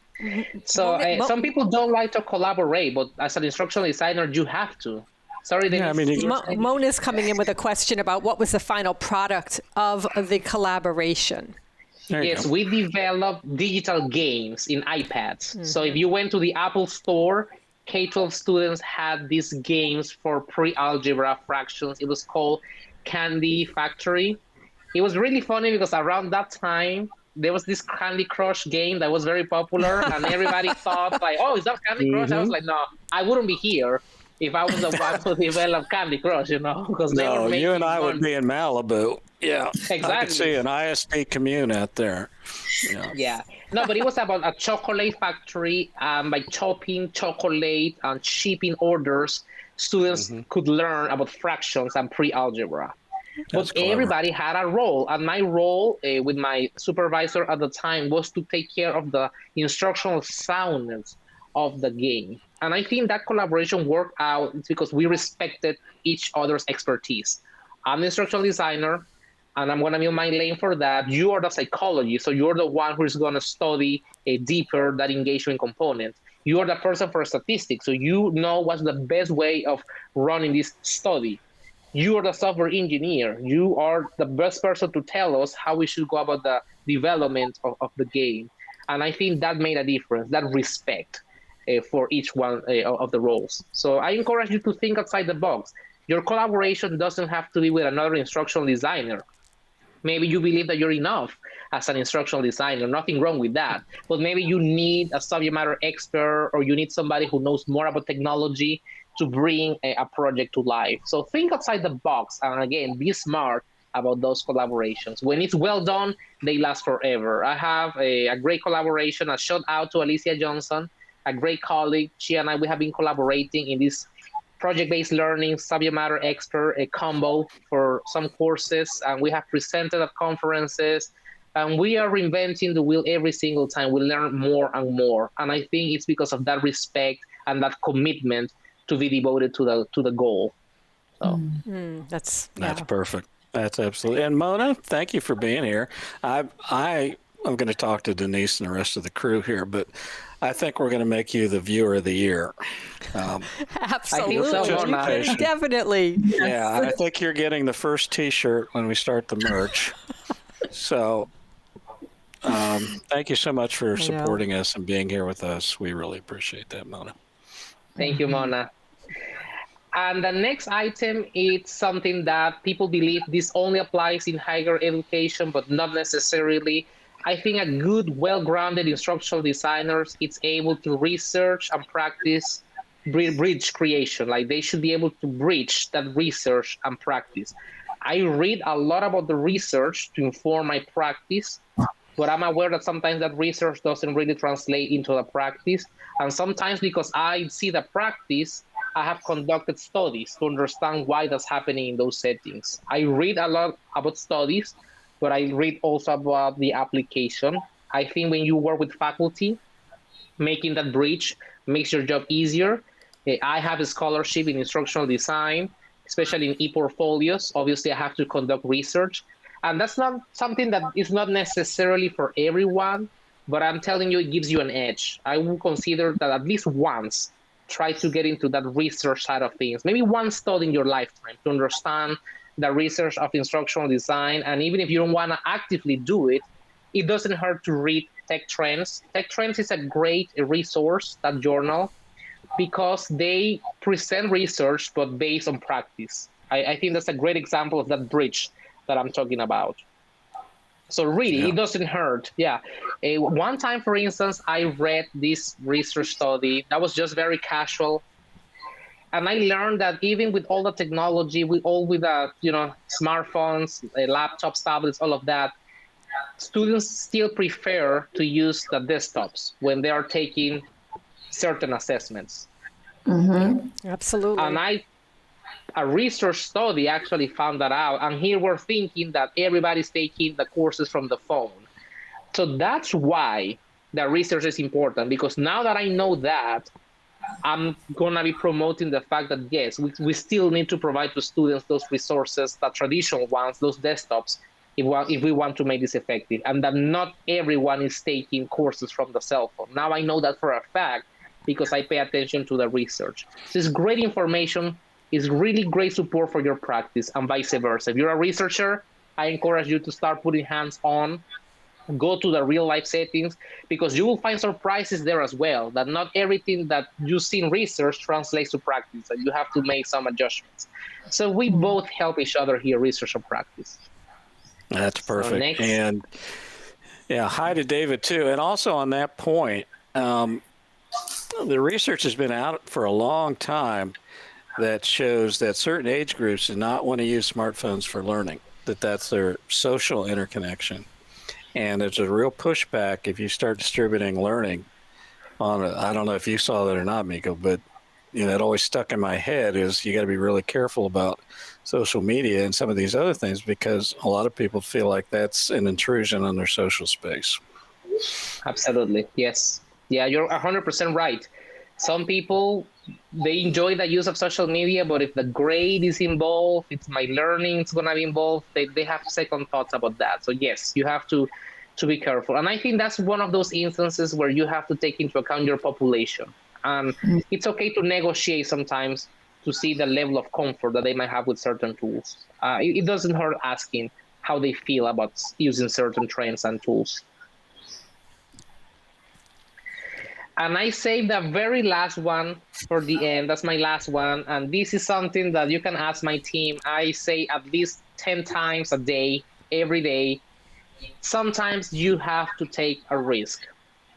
[SPEAKER 2] So some people don't like to collaborate, but as an instructional designer, you have to. Sorry,
[SPEAKER 1] Yeah, I mean,
[SPEAKER 3] Mona's coming in with a question about what was the final product of the collaboration.
[SPEAKER 2] Yes, we developed digital games in iPads. So if you went to the Apple Store, K-12 students had these games for pre-algebra fractions. It was called Candy Factory. It was really funny because around that time, there was this Candy Crush game that was very popular, and everybody thought, like, oh, is that Candy Crush? I was like, no, I wouldn't be here if I was the one to develop Candy Crush, because they were making
[SPEAKER 1] you and I
[SPEAKER 2] fun.
[SPEAKER 1] would be in Malibu. Yeah,
[SPEAKER 2] Exactly.
[SPEAKER 1] I could see an ISD commune out there.
[SPEAKER 2] Yeah. No, but it was about a chocolate factory. By chopping chocolate and shipping orders, students could learn about fractions and pre-algebra.
[SPEAKER 1] That's
[SPEAKER 2] But
[SPEAKER 1] clever.
[SPEAKER 2] everybody had a role, and my role with my supervisor at the time was to take care of the instructional soundness of the game. And I think that collaboration worked out because we respected each other's expertise. I'm the instructional designer, and I'm going to be on my lane for that. You are the psychologist, so you're the one who's going to study deeper that engagement component. You are the person for statistics, so you know what's the best way of running this study. You are the software engineer. You are the best person to tell us how we should go about the development of the game. And I think that made a difference, that respect for each one of the roles. So I encourage you to think outside the box. Your collaboration doesn't have to be with another instructional designer. Maybe you believe that you're enough as an instructional designer, nothing wrong with that. But maybe you need a subject matter expert, or you need somebody who knows more about technology to bring a project to life. So think outside the box, and again, be smart about those collaborations. When it's well done, they last forever. I have a great collaboration. A shout out to Alicia Johnson, a great colleague. She and I, we have been collaborating in this project-based learning, subject matter expert, a combo for some courses, and we have presented at conferences, and we are reinventing the wheel every single time. We learn more and more, and I think it's because of that respect and that commitment to be devoted to the goal. So
[SPEAKER 3] That's
[SPEAKER 1] perfect. That's absolutely. And Mona, thank you for being here. I'm going to talk to Dennise and the rest of the crew here, but I think we're going to make you the viewer of the year.
[SPEAKER 3] absolutely,
[SPEAKER 2] so, Mona.
[SPEAKER 3] Definitely.
[SPEAKER 1] Yeah, I think you're getting the first T-shirt when we start the merch. So thank you so much for supporting us and being here with us. We really appreciate that, Mona.
[SPEAKER 2] Thank you, Mona. And the next item is something that people believe this only applies in higher education, but not necessarily. I think a good, well-grounded instructional designer is able to research and practice bridge creation. Like, they should be able to bridge that research and practice. I read a lot about the research to inform my practice, but I'm aware that sometimes that research doesn't really translate into the practice. And sometimes because I see the practice, I have conducted studies to understand why that's happening in those settings. I read a lot about studies, but I read also about the application. I think when you work with faculty, making that bridge makes your job easier. I have a scholarship in instructional design, especially in e-portfolios. Obviously, I have to conduct research. And that's not something that is not necessarily for everyone, but I'm telling you, it gives you an edge. I will consider that at least once, try to get into that research side of things. Maybe one study in your lifetime to understand the research of instructional design. And even if you don't want to actively do it, it doesn't hurt to read Tech Trends. Tech Trends is a great resource, that journal, because they present research, but based on practice. I think that's a great example of that bridge that I'm talking about. So really, it doesn't hurt. Yeah. One time, for instance, I read this research study that was just very casual. And I learned that even with all the technology, with smartphones, laptops, tablets, all of that, students still prefer to use the desktops when they are taking certain assessments.
[SPEAKER 3] Absolutely.
[SPEAKER 2] And a research study actually found that out. And here we're thinking that everybody's taking the courses from the phone. So that's why the research is important, because now that I know that, I'm going to be promoting the fact that, yes, we still need to provide to students those resources, the traditional ones, those desktops, if we want to make this effective, and that not everyone is taking courses from the cell phone. Now I know that for a fact because I pay attention to the research. This is great information. It's really great support for your practice, and vice versa. If you're a researcher, I encourage you to start putting hands on, go to the real life settings, because you will find surprises there as well, that not everything that you see in research translates to practice, and you have to make some adjustments. So we both help each other here, research and practice.
[SPEAKER 1] That's perfect. And yeah, hi to David too. And also on that point, the research has been out for a long time that shows that certain age groups do not want to use smartphones for learning, that's their social interconnection. And there's a real pushback if you start distributing learning on it. I don't know if you saw that or not, Miko, but it always stuck in my head is you got to be really careful about social media and some of these other things, because a lot of people feel like that's an intrusion on their social space.
[SPEAKER 2] Absolutely. Yes. Yeah, you're 100% right. Some people, they enjoy the use of social media, but if the grade is involved, if my learning is going to be involved, they have second thoughts about that. So yes, you have to be careful. And I think that's one of those instances where you have to take into account your population. It's okay to negotiate sometimes to see the level of comfort that they might have with certain tools. It doesn't hurt asking how they feel about using certain trends and tools. And I saved the very last one for the end. That's my last one. And this is something that you can ask my team. I say at least 10 times a day, every day. Sometimes you have to take a risk.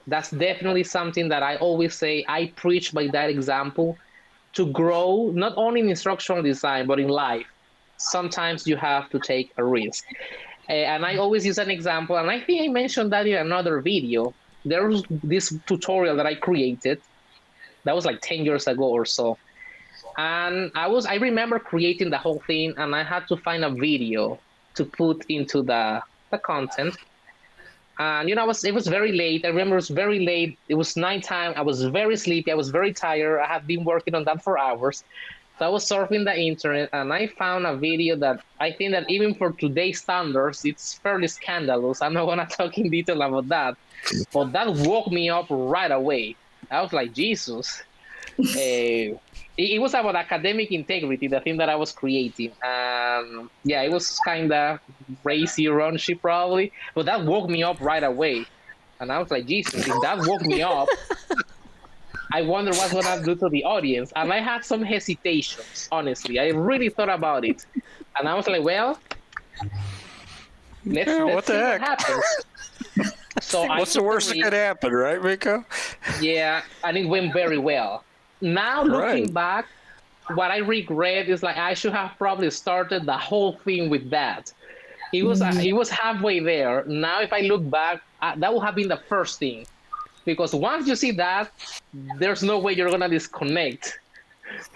[SPEAKER 2] That's definitely something that I always say. I preach by that example. To grow, not only in instructional design, but in life, sometimes you have to take a risk. And I always use an example, and I think I mentioned that in another video. There was this tutorial that I created that was like 10 years ago or so. And I remember creating the whole thing, and I had to find a video to put into the content. And, it was very late. I remember it was very late. It was nighttime. I was very sleepy. I was very tired. I had been working on that for hours. So I was surfing the internet, and I found a video that I think that even for today's standards, it's fairly scandalous. I'm not going to talk in detail about that. But that woke me up right away. I was like, Jesus. It was about academic integrity, the thing that I was creating. Yeah, it was kind of racy, raunchy probably, but that woke me up right away. And I was like, Jesus, if that woke me up, I wonder what's going to do to the audience. And I had some hesitations, honestly. I really thought about it. And I was like, well, let's see what happens. So
[SPEAKER 1] what's the worst that could happen, right, Miko?
[SPEAKER 2] Yeah, and it went very well. Now, looking back, what I regret is I should have probably started the whole thing with that. It was halfway there. Now, if I look back, that would have been the first thing. Because once you see that, there's no way you're going to disconnect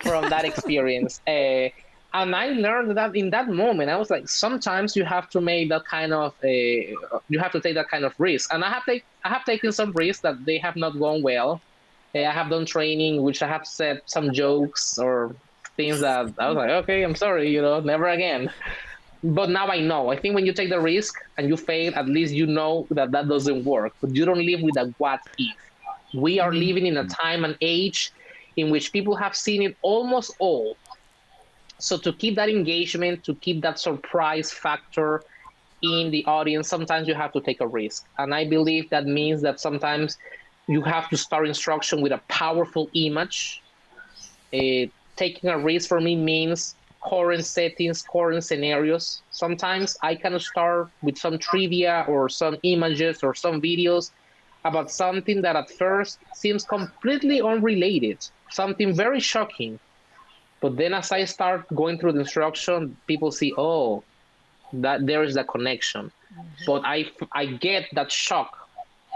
[SPEAKER 2] from that experience. And I learned that in that moment, I was like, sometimes you have to make that kind of, you have to take that kind of risk. And I have taken some risks that they have not gone well. I have done training, which I have said some jokes or things that I was like, okay, I'm sorry, never again. But now I know. I think when you take the risk and you fail, at least you know that doesn't work. But you don't live with a what if. We are living in a time and age in which people have seen it almost all. So to keep that engagement, to keep that surprise factor in the audience, sometimes you have to take a risk. And I believe that means that sometimes you have to start instruction with a powerful image. Taking a risk for me means current settings, current scenarios. Sometimes I can start with some trivia or some images or some videos about something that at first seems completely unrelated, something very shocking. But then as I start going through the instruction, people see, oh, that there is a connection. But I get that shock,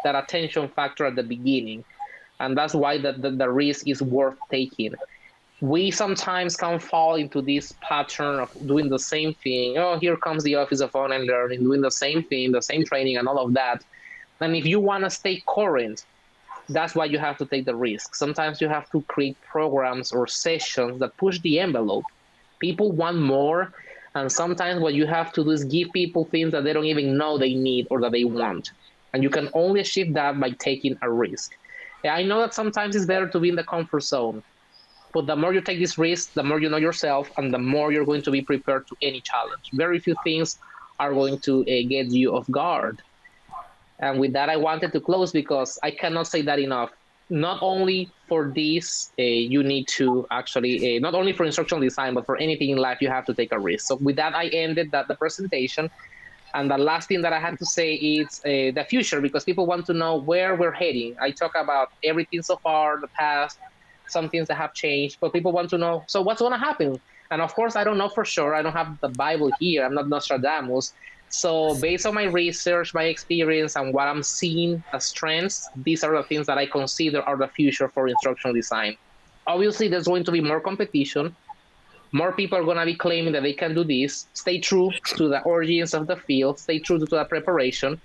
[SPEAKER 2] that attention factor at the beginning. And that's why the risk is worth taking. We sometimes can fall into this pattern of doing the same thing. Oh, here comes the Office of Online Learning, doing the same thing, the same training and all of that. And if you want to stay current, that's why you have to take the risk. Sometimes you have to create programs or sessions that push the envelope. People want more, and sometimes what you have to do is give people things that they don't even know they need or that they want. And you can only achieve that by taking a risk. I know that sometimes it's better to be in the comfort zone, but the more you take this risk, the more you know yourself, and the more you're going to be prepared to any challenge. Very few things are going to get you off guard. And with that, I wanted to close because I cannot say that enough. Not only for this, you need to actually, not only for instructional design, but for anything in life, you have to take a risk. So with that, I ended the presentation. And the last thing that I had to say is the future, because people want to know where we're heading. I talk about everything so far, the past, some things that have changed, but people want to know, so what's going to happen? And of course, I don't know for sure. I don't have the Bible here. I'm not Nostradamus. So based on my research, my experience, and what I'm seeing as trends, these are the things that I consider are the future for instructional design. Obviously, there's going to be more competition. More people are going to be claiming that they can do this. Stay true to the origins of the field. Stay true to the preparation,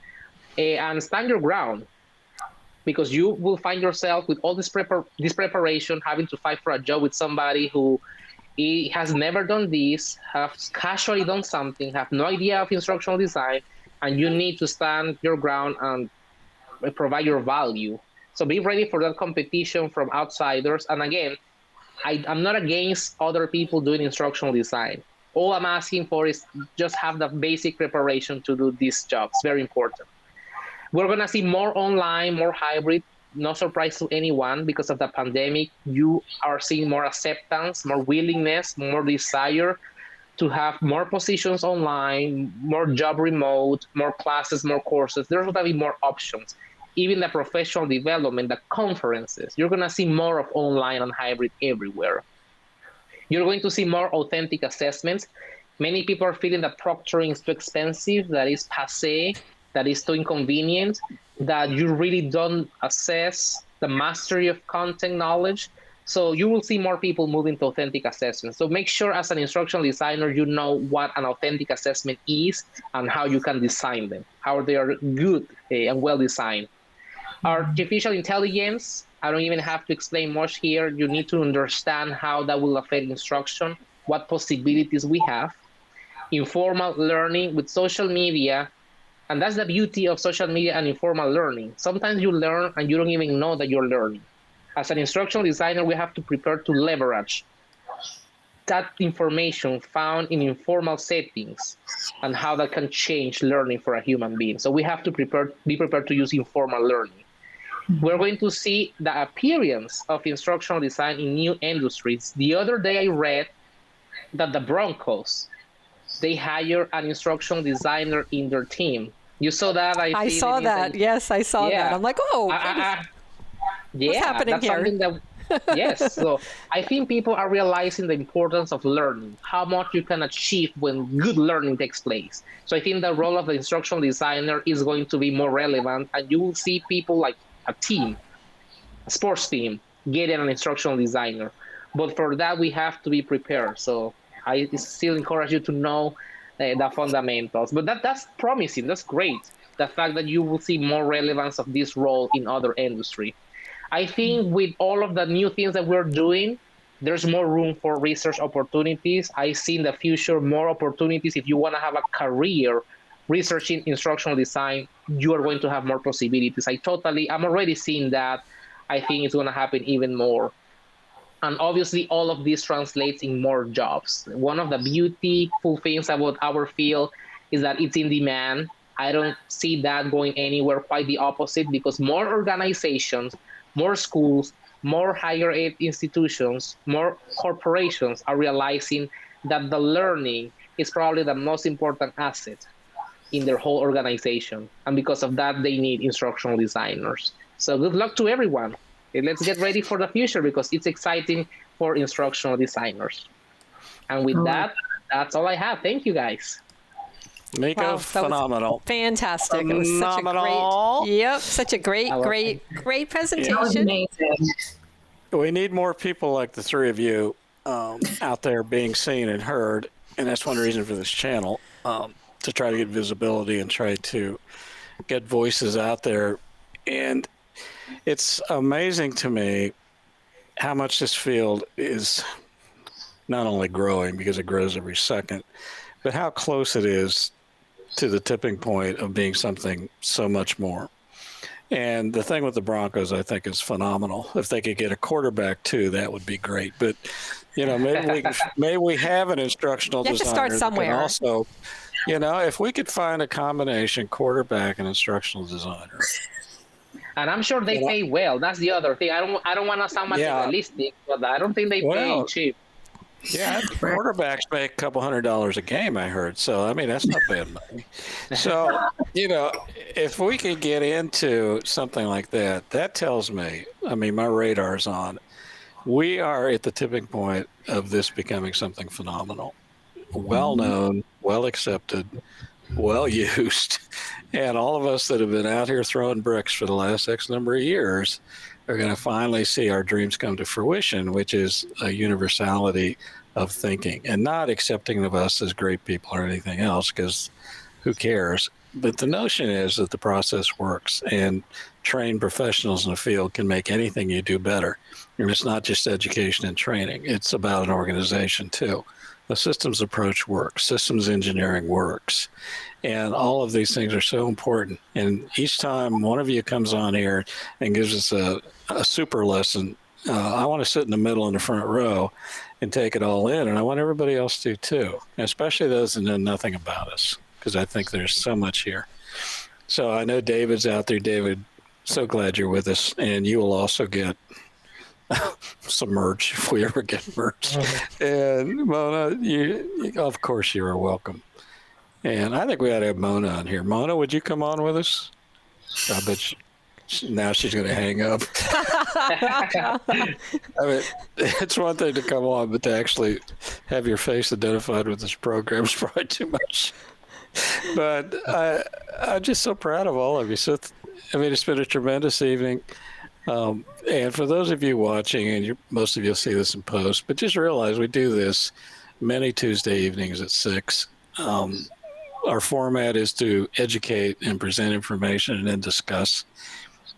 [SPEAKER 2] and stand your ground, because you will find yourself with all this preparation, having to fight for a job with somebody who has never done this, has casually done something, have no idea of instructional design, and you need to stand your ground and provide your value. So be ready for that competition from outsiders. And again, I'm not against other people doing instructional design. All I'm asking for is just have the basic preparation to do this job. It's very important. We're going to see more online, more hybrid. No surprise to anyone, because of the pandemic. You are seeing more acceptance, more willingness, more desire to have more positions online, more job remote, more classes, more courses. There's going to be more options. Even the professional development, the conferences, you're going to see more of online and hybrid everywhere. You're going to see more authentic assessments. Many people are feeling that proctoring is too expensive, that is passé, that is too inconvenient, that you really don't assess the mastery of content knowledge. So you will see more people moving to authentic assessments. So make sure as an instructional designer, you know what an authentic assessment is and how you can design them, how they are good and well designed. Artificial intelligence, I don't even have to explain much here. You need to understand how that will affect instruction, what possibilities we have. Informal learning with social media, and that's the beauty of social media and informal learning. Sometimes you learn and you don't even know that you're learning. As an instructional designer, we have to prepare to leverage that information found in informal settings and how that can change learning for a human being. So we have to be prepared to use informal learning. We're going to see the appearance of instructional design in new industries. The other day I read that the Broncos, they hire an instructional designer in their team. You saw that?
[SPEAKER 3] I saw that. Yes, I saw that. I'm like, oh, what's happening
[SPEAKER 2] that's
[SPEAKER 3] here?
[SPEAKER 2] Something that, yes. So I think people are realizing the importance of learning, how much you can achieve when good learning takes place. So I think the role of the instructional designer is going to be more relevant, and you will see people like a team, a sports team, getting an instructional designer. But for that, we have to be prepared. So I still encourage you to know the fundamentals. But that's promising. That's great. The fact that you will see more relevance of this role in other industry. I think with all of the new things that we're doing, there's more room for research opportunities. I see in the future more opportunities. If you want to have a career researching instructional design, you are going to have more possibilities. I'm already seeing that. I think it's going to happen even more. And obviously, all of this translates in more jobs. One of the beautiful things about our field is that it's in demand. I don't see that going anywhere, quite the opposite, because more organizations, more schools, more higher ed institutions, more corporations are realizing that the learning is probably the most important asset in their whole organization. And because of that, they need instructional designers. So good luck to everyone. And let's get ready for the future because it's exciting for instructional designers. And with that, that's all I have. Thank you, guys.
[SPEAKER 1] Miko,
[SPEAKER 3] Wow,
[SPEAKER 1] phenomenal.
[SPEAKER 3] Fantastic. It was such a great, great presentation.
[SPEAKER 4] That was amazing.
[SPEAKER 1] We need more people like the three of you out there being seen and heard, and that's one reason for this channel, to try to get visibility and try to get voices out there. And it's amazing to me how much this field is not only growing, because it grows every second, but how close it is to the tipping point of being something so much more. And the thing with the Broncos, I think, is phenomenal. If they could get a quarterback too, that would be great. But maybe we have an instructional designer.
[SPEAKER 3] You have to start somewhere.
[SPEAKER 1] Also, if we could find a combination quarterback and instructional designer.
[SPEAKER 2] And I'm sure they pay well. That's the other thing. I don't want to sound materialistic, but I don't think they pay cheap.
[SPEAKER 1] Yeah, quarterbacks make a couple $100 a game, I heard. So, I mean, that's not bad money. So, if we could get into something like that, that tells me, I mean, my radar's on. We are at the tipping point of this becoming something phenomenal. Well-known, well-accepted, well-used. And all of us that have been out here throwing bricks for the last X number of years are going to finally see our dreams come to fruition, which is a universality of thinking and not accepting of us as great people or anything else, because who cares? But the notion is that the process works, and trained professionals in the field can make anything you do better. And it's not just education and training. It's about an organization too. The systems approach works. Systems engineering works. And all of these things are so important. And each time one of you comes on here and gives us a super lesson, I want to sit in the middle in the front row and take it all in. And I want everybody else to too, especially those that know nothing about us, because I think there's so much here. So I know David's out there. David, so glad you're with us. And you will also get some merch if we ever get merch. And Mona, you of course you are welcome. And I think we ought to have Mona on here. Mona, would you come on with us? I bet now she's going to hang up. I mean, it's one thing to come on, but to actually have your face identified with this program is probably too much. But I'm just so proud of all of you. So, I mean, it's been a tremendous evening. And for those of you watching, and most of you will see this in post, but just realize we do this many Tuesday evenings at 6. Our format is to educate and present information and then discuss.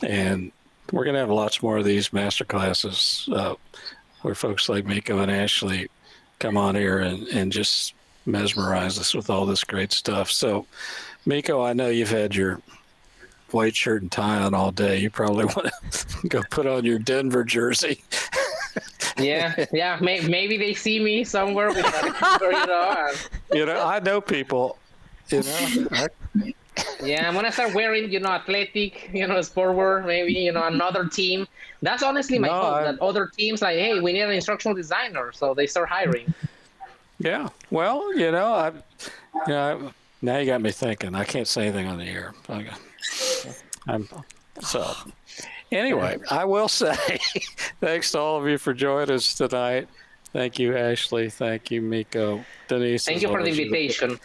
[SPEAKER 1] And we're going to have lots more of these master classes where folks like Miko and Ashley come on here and just mesmerize us with all this great stuff. So, Miko, I know you've had your white shirt and tie on all day. You probably want to go put on your Denver jersey.
[SPEAKER 2] Yeah. Maybe they see me somewhere with that,
[SPEAKER 1] I know people.
[SPEAKER 2] Yeah, I'm gonna start wearing, athletic, sport wear. Maybe, another team. That's honestly my hope. That other teams like, hey, we need an instructional designer, so they start hiring.
[SPEAKER 1] Yeah. Well, now you got me thinking. I can't say anything on the air. Anyway, I will say thanks to all of you for joining us tonight. Thank you, Ashley. Thank you, Miko. Dennise.
[SPEAKER 2] Thank you for the invitation.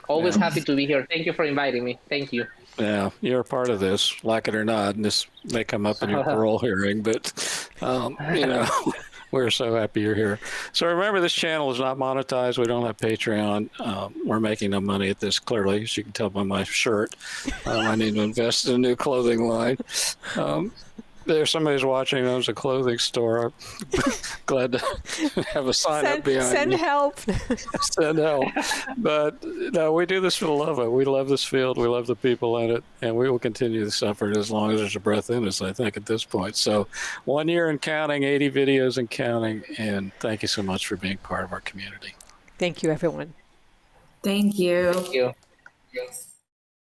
[SPEAKER 2] Always happy to be here. Thank you for inviting me. Thank you.
[SPEAKER 1] Yeah, you're a part of this, like it or not. And this may come up in your parole hearing, but, we're so happy you're here. So remember, this channel is not monetized. We don't have Patreon. We're making no money at this, clearly, as you can tell by my shirt. I need to invest in a new clothing line. There's somebody's watching. Owns a clothing store. I'm glad to have a sign up behind
[SPEAKER 3] Send
[SPEAKER 1] you.
[SPEAKER 3] help.
[SPEAKER 1] Send help. But no, we do this for the love of it. We love this field. We love the people in it. And we will continue this effort as long as there's a breath in us, I think, at this point. So 1 year and counting, 80 videos and counting. And thank you so much for being part of our community.
[SPEAKER 3] Thank you, everyone.
[SPEAKER 4] Thank you.
[SPEAKER 2] Thank you.
[SPEAKER 4] Yes.